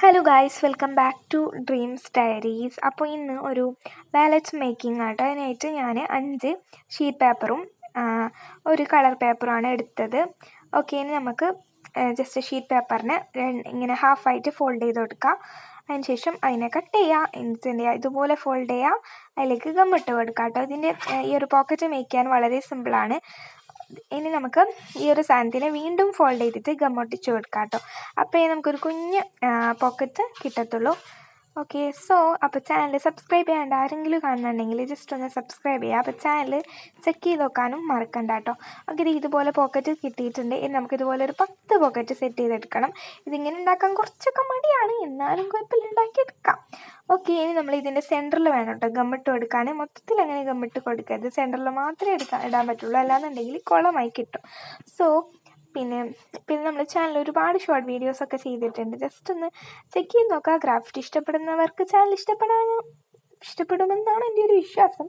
Hello guys, welcome back to Dreams Diaries. അപ്പോൾ ഇന്ന് ഒരു വാലറ്റ് മേക്കിംഗ് ആട്ടോ. അതിനായിട്ട് ഞാൻ 5 ഷീറ്റ് പേപ്പറും ഒരു കളർ പേപ്പറുമാണ് എടുത്തത്. ഓക്കെ, ഇനി നമുക്ക് ജസ്റ്റ് ഷീറ്റ് പേപ്പറിനെ ഇങ്ങനെ ഹാഫായിട്ട് ഫോൾഡ് ചെയ്ത് കൊടുക്കുക. അതിനുശേഷം അതിനെ കട്ട് ചെയ്യുക. എന്ത് ചെയ്യുക, ഇതുപോലെ ഫോൾഡ് ചെയ്യുക, അതിലേക്ക് ഗമ്മിട്ട് കൊടുക്കുക കേട്ടോ. ഇതിൻ്റെ ഈ ഒരു പോക്കറ്റ് മേക്ക് ചെയ്യാൻ വളരെ സിമ്പിളാണ്. ഇനി നമുക്ക് ഈ ഒരു സാധനത്തിനെ വീണ്ടും ഫോൾഡ് ചെയ്തിട്ട് ഗമ്മൊട്ടിച്ച് കൊടുക്കാം കേട്ടോ. അപ്പോൾ നമുക്കൊരു കുഞ്ഞ് പോക്കറ്റ് കിട്ടത്തുള്ളൂ. ഓക്കെ, അപ്പോൾ ചാനൽ സബ്സ്ക്രൈബ് ചെയ്യാണ്ട് ആരെങ്കിലും കാണുന്നുണ്ടെങ്കിൽ ജസ്റ്റ് ഒന്ന് സബ്സ്ക്രൈബ് ചെയ്യുക. അപ്പോൾ ചാനൽ ചെക്ക് ചെയ്ത് നോക്കാനും മറക്കണ്ട കേട്ടോ. ഓക്കെ, ഇത് ഇതുപോലെ പോക്കറ്റ് കിട്ടിയിട്ടുണ്ട്. ഇനി നമുക്കിതുപോലെ ഒരു 10 പോക്കറ്റ് സെറ്റ് ചെയ്തെടുക്കണം. ഇതിങ്ങനെ ഉണ്ടാക്കാൻ കുറച്ചൊക്കെ മടിയാണ്, എന്നാലും കുഴപ്പമില്ല, ഉണ്ടാക്കിയെടുക്കാം. ഓക്കെ, ഇനി നമ്മൾ ഇതിൻ്റെ സെൻറ്ററിൽ വേണം കേട്ടോ ഗമ്മിട്ട് കൊടുക്കാൻ. മൊത്തത്തിൽ അങ്ങനെ ഗമ്മിട്ട് കൊടുക്കരുത്, സെൻറ്ററിൽ മാത്രമേ ഇടാൻ പറ്റുള്ളൂ, അല്ലാന്നുണ്ടെങ്കിൽ കുളമായി കിട്ടും. പിന്നെ നമ്മൾ ചാനൽ ഒരുപാട് ഷോർട്ട് വീഡിയോസൊക്കെ ചെയ്തിട്ടുണ്ട്. ജസ്റ്റ് ഒന്ന് ചെക്ക് ചെയ്ത് നോക്കുക. ക്രാഫ്റ്റ് ഇഷ്ടപ്പെടുന്നവർക്ക് ചാനൽ ഇഷ്ടപ്പെടുമെന്നാണ് എൻ്റെ ഒരു വിശ്വാസം.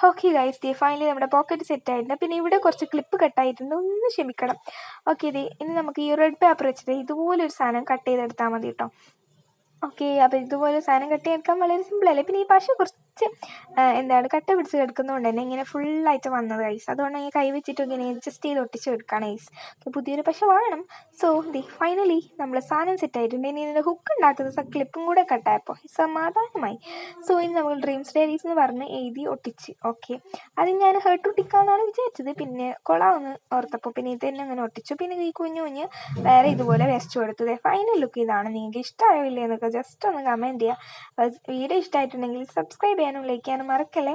ഓക്കെ ഗൈസ്, ഫൈനലി നമ്മുടെ പോക്കറ്റ് സെറ്റ് ആയിട്ടുണ്ട്. പിന്നെ ഇവിടെ കുറച്ച് ക്ലിപ്പ് കട്ടായിട്ടുണ്ട്, ഒന്ന് ക്ഷമിക്കണം. ഓക്കെ, ഇനി നമുക്ക് ഈ റെഡ് പേപ്പർ വെച്ചിട്ട് ഇതുപോലൊരു സാധനം കട്ട് ചെയ്തെടുത്താൽ മതി കേട്ടോ. ഓക്കെ, അപ്പോൾ ഇതുപോലെ സാധനം കട്ട് ചെയ്തെടുക്കാൻ വളരെ സിമ്പിളല്ലേ. പിന്നെ ഈ പശ കുറച്ച് കട്ട പിടിച്ച് കിടക്കുന്നതുകൊണ്ട് തന്നെ ഇങ്ങനെ ഫുള്ളായിട്ട് വന്നത് ഗൈസ്. അതുകൊണ്ട് ഞാൻ കൈ വെച്ചിട്ട് ഇങ്ങനെ അഡ്ജസ്റ്റ് ചെയ്ത് ഒട്ടിച്ച് എടുക്കുകയാണ് ഗൈസ്. പുതിയൊരു പശ വേണം. ഫൈനലി നമ്മൾ സാധനം സെറ്റ് ആയിട്ടുണ്ട്. ഇനി ഇതിൻ്റെ ഹുക്ക് ഉണ്ടാക്കുന്ന ക്ലിപ്പും കൂടെ കട്ടായപ്പോൾ സമാധാനമായി. ഇനി നമ്മൾ ഡ്രീംസ് ഡയറീസ് എന്ന് പറഞ്ഞ് എഴുതി ഒട്ടിച്ച്. ഓക്കെ, അത് ഞാൻ ഹേർട്ട് ഒട്ടിക്കാമെന്നാണ് വിചാരിച്ചത്. പിന്നെ കൊളാമെന്ന് ഓർത്തപ്പോൾ പിന്നെ ഇത് തന്നെ അങ്ങനെ ഒട്ടിച്ചു. പിന്നെ ഈ കുഞ്ഞ് വേറെ ഇതുപോലെ വരച്ചു കൊടുത്തത്. ഫൈനൽ ലുക്ക് ഇതാണ്. നിങ്ങൾക്ക് ഇഷ്ടമായോ ഇല്ലേ എന്നൊക്കെ ജസ്റ്റ് ഒന്ന് കമൻറ്റ് ചെയ്യുക. വീഡിയോ ഇഷ്ടമായിട്ടുണ്ടെങ്കിൽ സബ്സ്ക്രൈബ് ചെയ്യാനും ലൈക്ക് ചെയ്യാനും മറക്കല്ലേ.